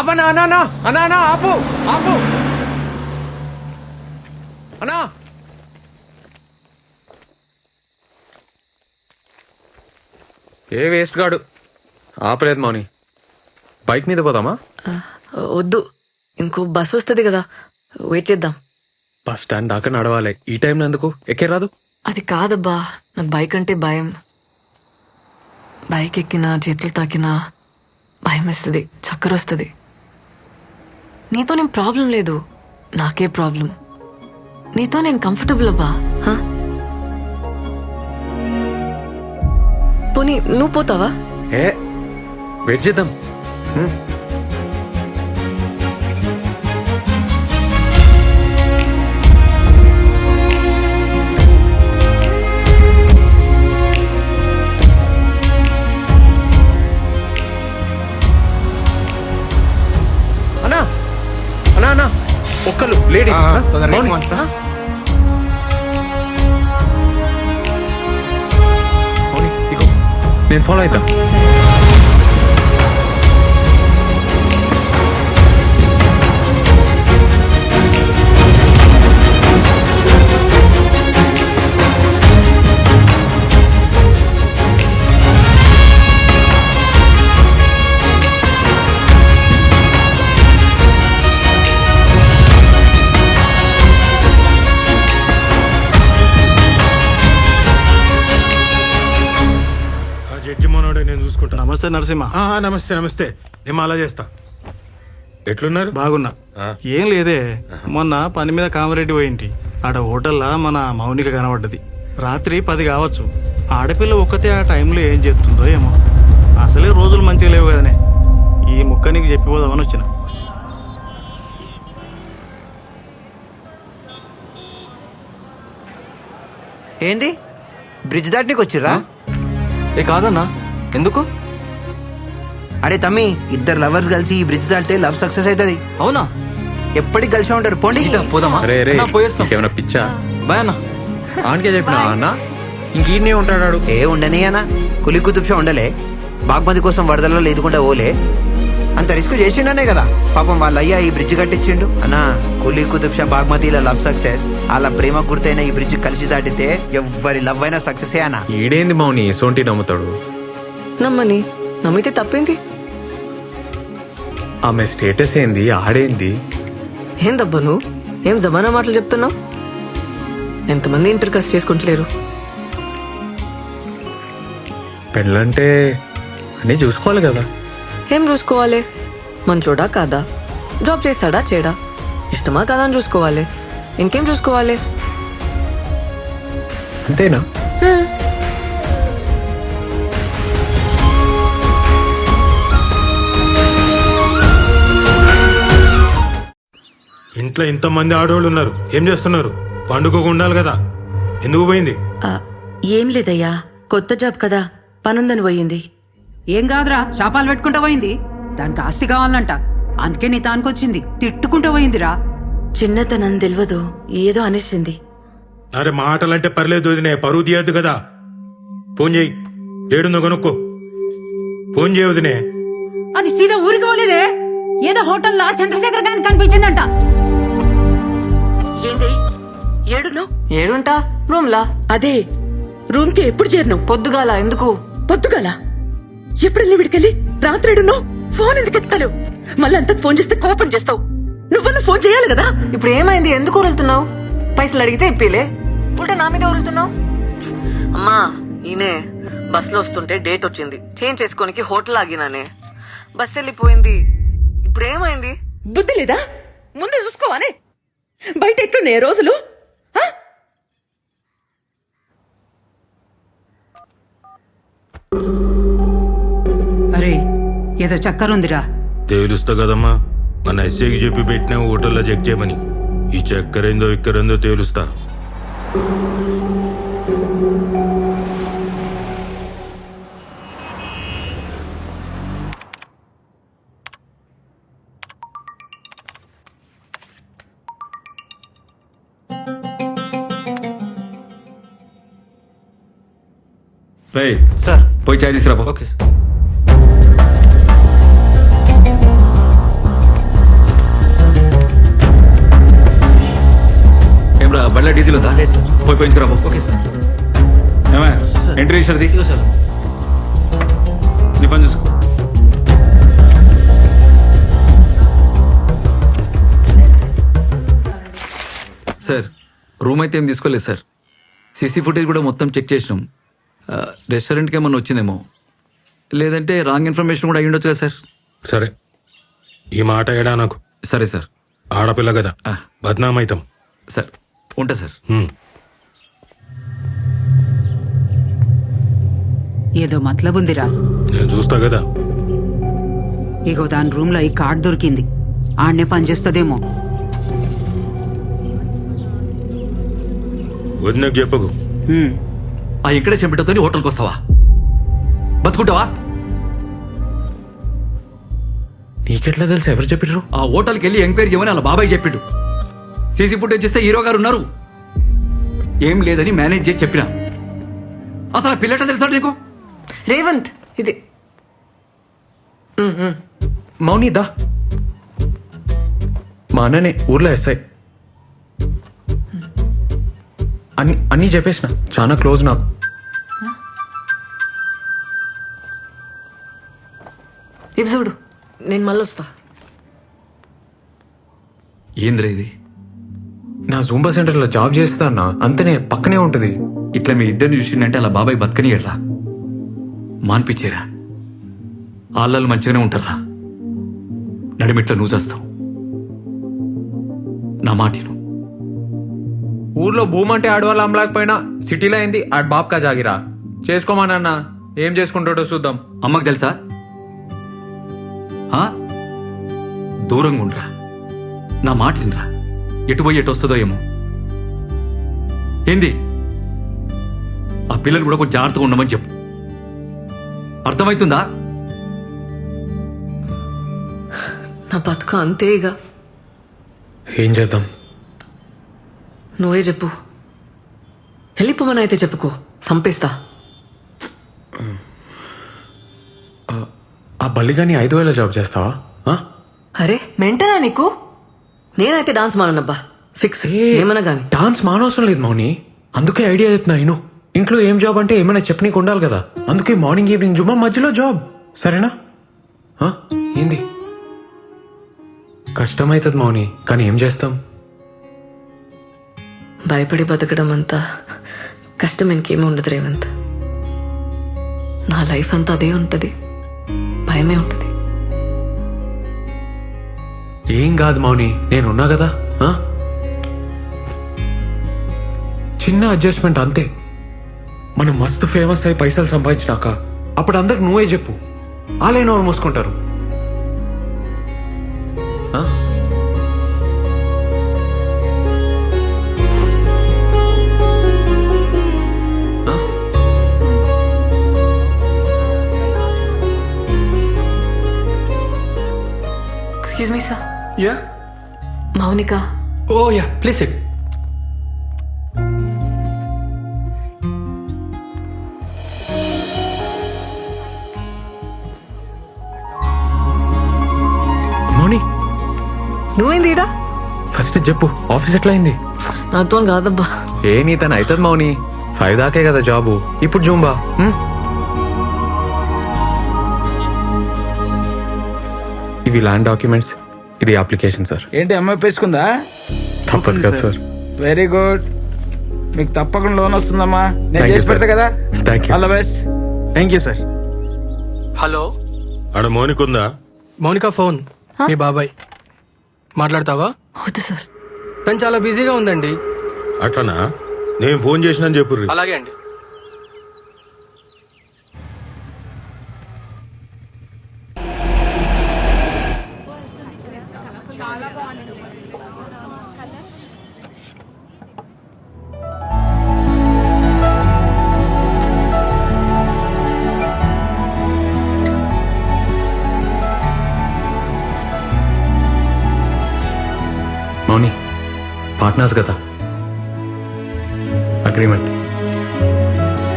ఆపనా అన్నా అన్నా అన్నా అన్నా ఆపు ఆపు అన్నా. ఏ వేస్ట్ గాడు ఆపలేదు మౌని. బైక్ మీద పోదామా? వద్దు, ఇంకో బస్ వస్తుంది కదా, వెయిట్ చేద్దాం. బస్ స్టాండ్ దాకా నడవాలి. ఈ టైంలో ఎందుకు? ఎక్కే రాదు? అది కాదబ్బా, నాకు బైక్ అంటే భయం. బైక్ ఎక్కినా చేతులు తాకినా భయం వేస్తుంది, చక్కర వస్తుంది. నీతో నేను ప్రాబ్లం లేదు, నాకే ప్రాబ్లం. నీతో నేను కంఫర్టబుల్ అబ్బా. పోనీ నువ్వు పోతావా? ఏ వెయిట్ చేద్దాం. అన్నా అన్నా అన్నా ఒక్కలు లేడీస్. నేను ఫాలో అవుతా. నేను చూసుకుంటా. నమస్తే నరసింహ. నమస్తే నమస్తే. నేను అలా చేస్తా. ఎట్లున్నారు? బాగున్నా. ఏం లేదే, మొన్న పని మీద కామరెడ్డి పోయింటి. ఆడ హోటల్లా మన మౌనిక కనబడ్డది. రాత్రి 10 కావచ్చు. ఆడపిల్ల ఒక్కతే ఆ టైంలో ఏం చేస్తుందో ఏమో. అసలే రోజులు మంచిగా లేవు కదనే, ఈ ముక్క నీకు చెప్పిపోదామని వచ్చిన. ఏంది బ్రిడ్జ్ దాటనీకి వచ్చిర్రా? ఏ కాదన్నా, ఎందుకు? అరే తమ్మి, ఇద్దరు లవర్స్ కలిసి ఈ బ్రిడ్జ్ దాటితే లవ్ సక్సెస్ అవుతుంది. అవునా? ఎప్పటికి కలిసి ఉంటారు. పోండి పోదామా? పోయేస్తాం. ఏమన్నా పిచ్చా? బాయ్ అన్న. ఆనకే చెప్పినా అన్న, ఇంకీడనే ఉంటాడు. ఏ ఉండని అన్న, కులి కుతుబ్షా ఉండలే. బాగ్మతి కోసం వరదలలో లేదుకుంటా ఓలే. అంత రిస్క్ చేసిండనే కదా పాపం వాళ్ళ అయ్యా ఈ బ్రిడ్జ్ కట్టించిండు. అన్నా, కులి కుతుబ్షా బాగ్మతిల లవ్ సక్సెస్, అలా ప్రేమ గుర్తైన ఈ బ్రిడ్జ్ కలిసి దాటితే ఎవ్వరి లవ్ అయినా సక్సెస్ అన్నా. ఈడేంది మౌని సోంటి నమ్ముతాడు? నమ్మని, నమ్మితే తప్పేంది? ఆమె స్టేటస్ ఏంది, ఆడేంది? ఏందబ్బా నువ్వు ఏం జమానా మాటలు చెప్తున్నావు? ఎంతమంది ఇంటర్ కాస్ట్ చేసుకుంటలేరు? పెళ్ళంటే అన్నీ చూసుకోవాలి కదా. ఏం చూసుకోవాలి? మంచోడా కాదా, జాబ్ చేస్తాడా చేయడా, ఇష్టమా కాదా అని చూసుకోవాలి. ఇంకేం చూసుకోవాలి? అంతేనా? ఇంట్లో ఇంతమంది ఆడవాళ్ళు ఉన్నారు, ఏం చేస్తున్నారు? పండుగకు ఉండాలి కదా, ఎందుకు పోయింది? ఏం లేదయ్యా, కొత్త జాబ్ కదా, పనుందని పోయింది. ఏం కాదురా, శాపాలు పెట్టుకుంటూ పోయింది. దానికి ఆస్తి కావాలంట, అందుకే నీ తానుకొచ్చింది. తిట్టుకుంటూ పోయిందిరా. చిన్నతనం తెలియదు, ఏదో అనేసింది. అరే మాటలంటే పర్లేదు వదినే, పరువు తీయద్దు కదా. ఫోన్ చేయి, ఏడుందో కనుక్కో. ఫోన్ చేయ వదినే. అది సీదా ఊరికి పోలేదే, ఏదో హోటల్లో చంద్రశేఖర్ గారికి కనిపించిందంట. ఏంది ఏడును? ఏడుంటా రూమ్లా. అదే రూమ్ కి ఎప్పుడు చేరినావు? పొద్దుగాల. ఎందుకు పొద్దుగాల? ఎప్పుడెళ్ళి విడికెళ్ళి రాత్రి ఏడున్నావు? ఫోన్ ఎందుకు ఎత్తావు? మళ్ళీ అంతకు ఫోన్ చేస్తే కోపం చేస్తావు. నువ్వన్నా ఫోన్ చేయాలి కదా. ఇప్పుడు ఏమైంది? ఎందుకు ఉరులుతున్నావు? పైసలు అడిగితే ఇప్పిలే, ఉల్టా నా మీద ఉరులుతున్నావు. అమ్మా, ఈయనే బస్ లో వస్తుంటే డేట్ వచ్చింది, చేంజ్ చేసుకోనికి హోటల్ ఆగినానే. బస్ వెళ్ళిపోయింది. ఇప్పుడు ఏమైంది? బుద్ధి లేదా? ముందే చూసుకోవానే. బయట ఎట్లున్నాయి రోజులు? అరే ఏదో చక్కరుందిరా. తేలుస్తా కదమ్మా, మన ఎస్ఐకి చెప్పి పెట్టినా హోటల్లో చెక్ చేయమని. ఈ చక్కరేందో ఇక్కరేందో తేలుస్తా. సార్ పోయి చాయ్ తీసుకురా. ఓకే. బండిలో డీజిల్ ఉందా పోయి పోయించుకురా ఓకే సార్ ఏమయ్య ఎంట్రీ ఇచ్చారది సార్ నీ పని చూసుకో సార్ రూమ్ అయితే ఏం తీసుకోలేదు సార్ సీసీ ఫుటేజ్ కూడా మొత్తం చెక్ చేసినాం రెస్టారెంట్కి ఏమన్నా వచ్చిందేమో లేదంటే రాంగ్ ఇన్ఫర్మేషన్ కూడా అయ్యి ఉండొచ్చు కదా సార్ సరే ఈ మాట ఏడా నాకు సరే సార్ ఆడపిల్ల కదా బద్నామైతాం సార్ ఉంటా సార్ ఏదో మతలబుందిరా. నేను చూస్తా కదా. ఇగో దాని రూమ్ లో ఈ కార్డ్ దొరికింది, ఆడనే పనిచేస్తుందేమో. వదినకు చెప్పకు. ఆ ఇక్కడే చెంపటతో హోటల్కి వస్తావా? బతుకుంటావా? నీకెట్లా తెలుసు? ఎవరు చెప్పిర్రు? ఆ హోటల్కి వెళ్ళి ఎంక్వైరీ చేయమని అలా బాబాయ్ చెప్పిండు. సీసీ ఫుటేజ్ ఇస్తే హీరో గారు ఉన్నారు, ఏం లేదని మేనేజ్ చేసి చెప్పినా. అసలు ఆ పిల్లట తెలుసా నీకు? రేవంత్ ఇది మౌని దా. మా అన్ననే ఊర్లో ఎస్ఐ. అన్నీ చెప్పేసిన, చాలా క్లోజ్ నాకు. ఇవి చూడు, నేను మళ్ళీ వస్తా. ఏంద్రా ఇది? నా జూంబా సెంటర్లో జాబ్ చేస్తా అన్న, అంతనే పక్కనే ఉంటుంది. ఇట్లా మీ ఇద్దరిని చూసిందంటే అలా బాబాయ్ బతకనియడ్రా, మాన్పించేరా. ఆళ్ళలు మంచిగానే ఉంటారా, నడిమిట్లో నువ్వు చేస్తావు. నా మాటిను. ఊర్లో భూమి అంటే ఆడవాళ్ళు అమ్మలేకపోయినా సిటీలో అయింది ఆడ బాబ్కా జాగిరా. చేసుకోమానన్న, ఏం చేసుకుంటాడో చూద్దాం. అమ్మకు తెలుసా? దూరంగా ఉండరా, నా మాట తినరా. ఎటు పోయి ఎటు వస్తుందో ఏమో. ఏంది? ఆ పిల్లలు కూడా కొంచెం జాగ్రత్తగా ఉండమని చెప్పు, అర్థమవుతుందా? నా బతుక అంతేగా. ఏం చేద్దాం? నువ్వే చెప్పు. వెళ్ళిపోమని అయితే చెప్పుకో, చంపేస్తా. ఆ బల్లిగాని 5,000 జాబ్ చేస్తావా? అరే మెంటనా నీకు? నేనైతే డాన్స్ మానబ్బా, ఫిక్స్. ఏమన్నా గానీ డాన్స్ మానవసరం లేదు మౌని, అందుకే ఐడియా చెప్తున్నా. ఇను ఇంట్లో ఏం జాబ్ అంటే ఏమైనా చెప్పనీకి ఉండాలి కదా, అందుకే మార్నింగ్ ఈవినింగ్ జుమ్మా, మధ్యలో జాబ్. సరేనా? ఏంది? కష్టమవుతుంది మౌని, కానీ ఏం చేస్తాం? భయపడి బతకడం అంతా కష్టం ఇంకేమీ ఉండదు రేవంత్. నా లైఫ్ అంతా అదే ఉంటది, భయమే ఉంటది. ఏం కాదు మౌని, నేనున్నా కదా. చిన్న అడ్జస్ట్మెంట్ అంతే. మనం మస్తు ఫేమస్ అయి పైసలు సంపాదించినాక అప్పుడు అందరికి నువ్వే చెప్పు, ఆలైన వాళ్ళు మూసుకుంటారు. Excuse me sir. Yeah. Mounika. Oh yeah, please sit. Mouni, నువ్వేంది ఈడ? ఫస్ట్ చెప్పు, ఆఫీస్ ఎట్లా అయింది? నాతో కాదబ్బా. ఏ నీ తను అవుతుంది మౌని, 5 దాకే కదా జాబు. ఇప్పుడు జూంబా. ఇవి ల్యాండ్ డాక్యుమెంట్స్, ఇది అప్లికేషన్ సార్. ఏంటి అమ్మాయి పేసుకుందా? తప్పదు కదా సార్. వెరీ గుడ్, మీకు తప్పకుండా లోన్ వస్తుందమ్మా. నేను Thank you, చేసి పెడతా sir. కదా. Thank you. All the best. Thank you sir. Hello, ఆడ మౌనికుందా? మౌనిక ఫోన్ మీ బాబాయ్. మాట్లాడతావా? వద్దు సార్. తను చాలా బిజీగా ఉందండి. అట్లనా? నేను ఫోన్ చేసినా చెప్పుర్రి. అలాగే అండి. మౌని, పార్ట్నర్స్ కదా, అగ్రిమెంట్.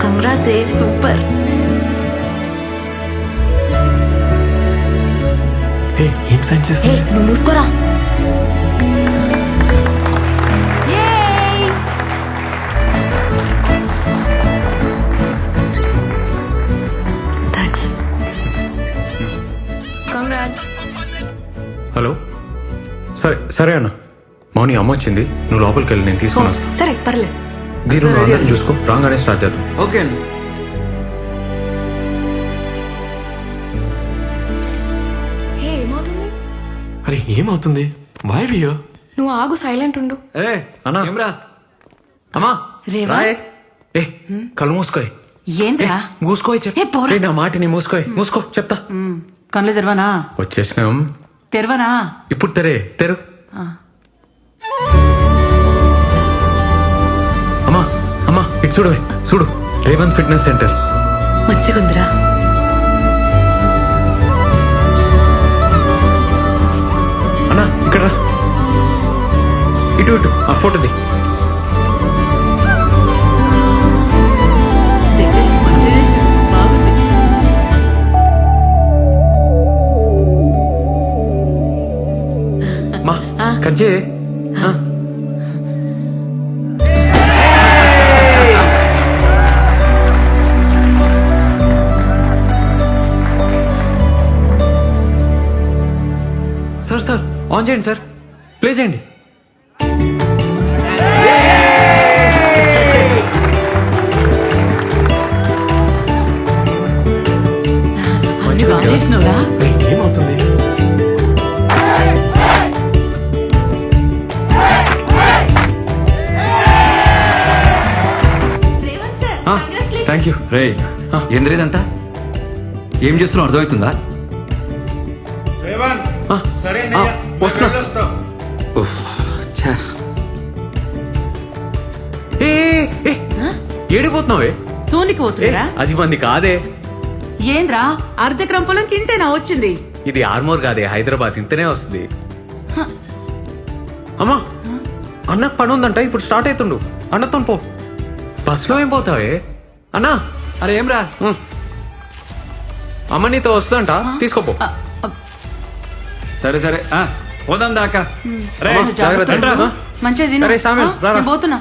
Congrats, super. ఏం సైన్ చేస్తా? నువ్వు మూసుకోరా. సరే అన్న. మౌని అమ్మ వచ్చింది, నువ్వు లోపలికి వెళ్ళి నేను తీసుకొని వస్తాను. సరే పర్లే. దీని అందరిని చూసుకో, రాగానే స్టార్ట్ చేద్దాం. ఓకే అండి. ఏమవుతుంది? అరే ఏమవుతుంది? వై వియో? నువ్వు ఆగు, సైలెంట్ ఉండు. ఏ అన్నా. ఏమ్రా? అమ్మా రేవా? రాయే. ఏ కళ్ళు మూసుకోయ్. ఏంద్రా మూసుకోయ్ ఏ, పోరా. నా మాటిని మూసుకోయ్. మూసుకో చెప్తా. కళ్ళు తెరవనా? వచ్చేసినాం. తెరవనా? ఇప్పుడు తెరు. అమ్మా అమ్మా ఇటు చూడు రేవంత్ ఫిట్నెస్ సెంటర్. మంచిగుందిరా. అన్నా ఇక్కడ రా. ఇటు ఆ ఫోటోది. డెకరేషన్ మంచిగా చేశారు. బాగుంది. మా కట్ చేయి. సార్ ఆన్ చేయండి సార్, ప్లే చేయండి. అన్ని బాగా చేసినవురా. ఏమవుతుంది? Thank you. రే ఏంద్రేదంతా ఏం చేస్తున్నావు అర్థమవుతుందా? వస్తున్నా. ఉఫ్, ఛా. ఏడిపోతున్నావే? సోనికి పోతురా? అది మంది కాదే. ఏంద్రా అర్ధెకరం పొలంకి ఇంతేనా వచ్చింది? ఇది ఆర్మోర్ కాదే, హైదరాబాద్. ఇంతనే వస్తుంది. అమ్మా అన్నకు పని ఉందంట, ఇప్పుడు స్టార్ట్ అవుతుండు. అన్నతో పో. బస్సులో ఏం పోతావే? అన్నా అరే ఏమ్రా? అమ్మ నీతో వస్తుందంట, తీసుకోపో. సరే సరే పోదాం దాకా. రే అమ్మా, జాగ్రత్త. రండ్రా. మంచిగా తిను. అరే, సామెల్, రారా. నేను పోతున్నా.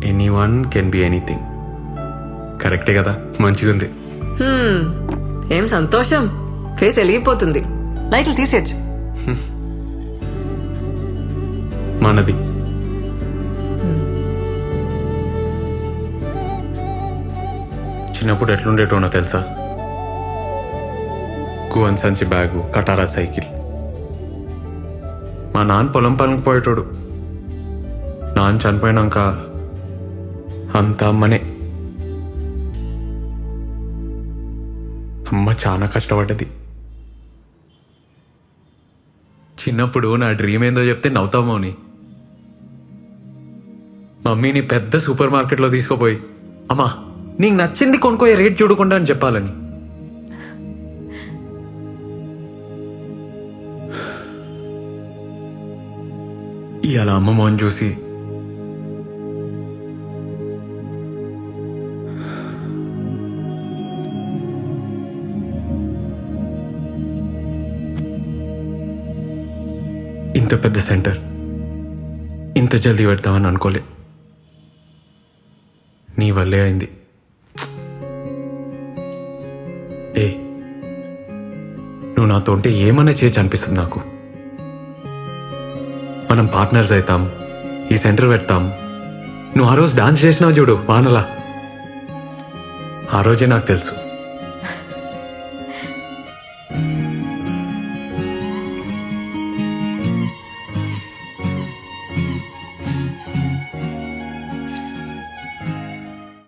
Anyone can be anything. కరెక్టే కదా? మంచిగా ఉంది. ఏం సంతోషం, ఫేస్ వెలిగిపోతుంది. లైట్లు తీసేయచ్చు. మనది. చిన్నప్పుడు ఎట్లుండేటోనో తెలుసా? గువన్ సంచి బ్యాగు, కటారా సైకిల్. మా నాన్న పొలం పనికి పోయేటోడు. నాన్న చనిపోయినాక అంత అమ్మనే. అమ్మ చాలా కష్టపడ్డది. చిన్నప్పుడు నా డ్రీమ్ ఏందో చెప్తే నవ్వుతావు మౌని. మమ్మీని పెద్ద సూపర్ మార్కెట్లో తీసుకుపోయి, అమ్మా నీకు నచ్చింది కొనుక్కోయే, రేట్ చూడకుండా అని చెప్పాలని. ఇవాళ అమ్మ మౌని చూసి ఇంత పెద్ద సెంటర్ ఇంత జల్దీ పెడతామని అనుకోలే. నీ వల్లే అయింది. నువ్వు నాతో ఉంటే ఏమన్నా చేయొచ్చు అనిపిస్తుంది నాకు. మనం పార్ట్నర్స్ అవుతాం, ఈ సెంటర్ పెడతాం. నువ్వు ఆ రోజు డాన్స్ చేసినావు చూడు వానలా, ఆ రోజే నాకు తెలుసు